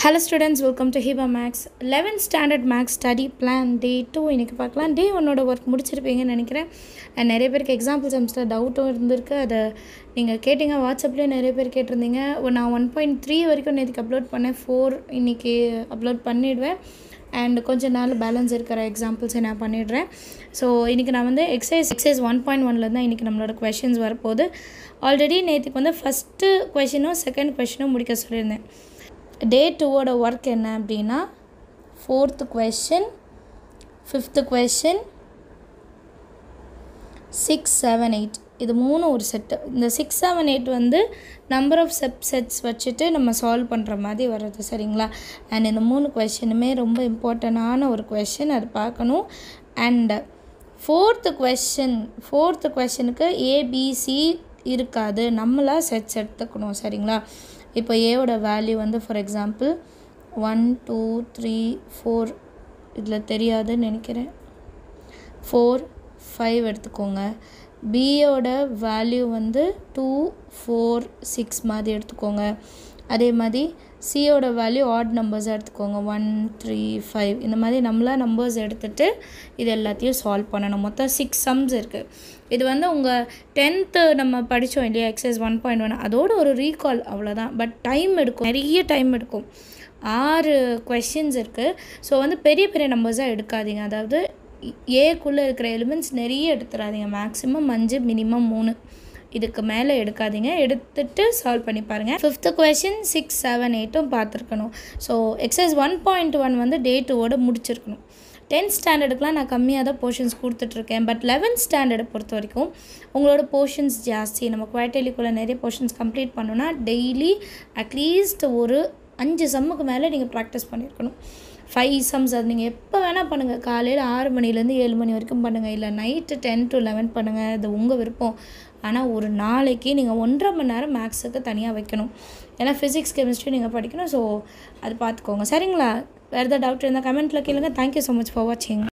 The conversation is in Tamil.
Hello students, welcome to Hiba Max 11th Standard Max Study Plan Day 2. இன்னைக்கு பார்க்கலாம். Day 1ஓட ஒர்க் முடிச்சிருப்பீங்கன்னு நினைக்கிறேன். நிறைய பேருக்கு எக்ஸாம்பிள் சம்ஸில் டவுட்டும் இருந்திருக்கு. அதை நீங்கள் கேட்டிங்க, வாட்ஸ்அப்லேயே நிறைய பேர் கேட்டிருந்தீங்க. நான் 1.3 வரைக்கும் நேற்றுக்கு அப்லோட் பண்ணேன், 4 இன்றைக்கி அப்லோட் பண்ணிவிடுவேன். அண்ட் கொஞ்சம் நாள் பேலன்ஸ் இருக்கிற எக்ஸாம்பிள்ஸை நான் பண்ணிடுறேன். ஸோ இன்றைக்கி நான் வந்து எக்ஸசைஸ் 1.1 தான் இன்றைக்கி நம்மளோட கொஷின்ஸ் வரப்போகுது. ஆல்ரெடி நேற்றுக்கு வந்து ஃபஸ்ட்டு கொஷினும் செகண்ட் கொஷினும் முடிக்க சொல்லியிருந்தேன். Day 2ஓட ஒர்க் என்ன அப்படின்னா 4th question, 5th question, 6, 7, 8 இது மூணு ஒரு செட்டு. இந்த 6, 7, 8 வந்து நம்பர் ஆஃப் செட்ஸ் வச்சுட்டு நம்ம சால்வ் பண்ணுற மாதிரி வர்றது, சரிங்களா? அண்ட் இந்த மூணு கொஷினுமே ரொம்ப இம்பார்ட்டண்டான ஒரு கொஷின், அது பார்க்கணும். அண்ட் ஃபோர்த்து கொஷனுக்கு ஏபிசி இருக்காது, நம்மளாக செட்ஸ் எடுத்துக்கணும், சரிங்களா? இப்போ ஏவோட வேல்யூ வந்து ஃபார் எக்ஸாம்பிள் 1, 2, 3, 4 இதில் தெரியாதுன்னு நினைக்கிறேன், 4, 5 எடுத்துக்கோங்க. பியோட வேல்யூ வந்து 2, 4, 6 மாதிரி எடுத்துக்கோங்க. அதே மாதிரி சியோட வேல்யூ ஆட் நம்பர்ஸாக எடுத்துக்கோங்க, 1, 3, 5 இந்த மாதிரி நம்மளாக நம்பர்ஸ் எடுத்துகிட்டு இது எல்லாத்தையும் சால்வ் பண்ணணும். மொத்தம் 6 சம்ஸ் இருக்குது. இது வந்து உங்கள் 10th நம்ம படித்தோம் இல்லையா, எக்ஸசைஸ் 1.1, அதோட ஒரு ரீகால், அவ்வளோதான். பட் டைம் எடுக்கும், நிறைய டைம் எடுக்கும். 6 கொஷின்ஸ் இருக்குது. ஸோ வந்து பெரிய பெரிய நம்பர்ஸாக எடுக்காதீங்க. அதாவது ஏக்குள்ளே இருக்கிற எலிமெண்ட்ஸ் நிறைய எடுத்துடாதீங்க. மேக்ஸிமம் 5, மினிமம் 3, இதுக்கு மேலே எடுக்காதீங்க. எடுத்துகிட்டு சால்வ் பண்ணி பாருங்கள். 5th கொஷின் 6, 7, 8 பார்த்துருக்கணும். ஸோ எக்ஸசைஸ் 1.1 வந்து Day 2ஓட முடிச்சிருக்கணும். 10th ஸ்டாண்டர்டுக்குலாம் நான் கம்மியாக தான் போர்ஷன்ஸ் கொடுத்துட்ருக்கேன். பட் 11th ஸ்டாண்டர்டை பொறுத்த வரைக்கும் உங்களோட போர்ஷன்ஸ் ஜாஸ்தி. நம்ம குவார்ட்டர்லிக்குள்ளே நிறைய போர்ஷன்ஸ் கம்ப்ளீட் பண்ணோன்னா டெய்லி அட்லீஸ்ட் ஒரு 5 சம்முக்கு மேலே நீங்கள் ப்ராக்டிஸ் பண்ணியிருக்கணும். 5 சம்ஸ் அது நீங்கள் எப்போ வேணால் பண்ணுங்கள். காலையில் 6 மணிலேருந்து 7 மணி வரைக்கும் பண்ணுங்கள், இல்லை நைட்டு 10 to 11 பண்ணுங்கள், அது உங்கள் விருப்பம். ஆனால் ஒரு நாளைக்கு நீங்கள் 1.5 மணி நேரம் மேக்ஸுக்கு தனியாக வைக்கணும். ஏன்னா ஃபிசிக்ஸ் கெமிஸ்ட்ரி நீங்கள் படிக்கணும். ஸோ அது பார்த்துக்கோங்க, சரிங்களா? வேறு ஏதாவது டவுட் இருந்தால் கமெண்ட்டில் கேளுங்க. தேங்க்யூ ஸோ மச் ஃபார் வாட்சிங்.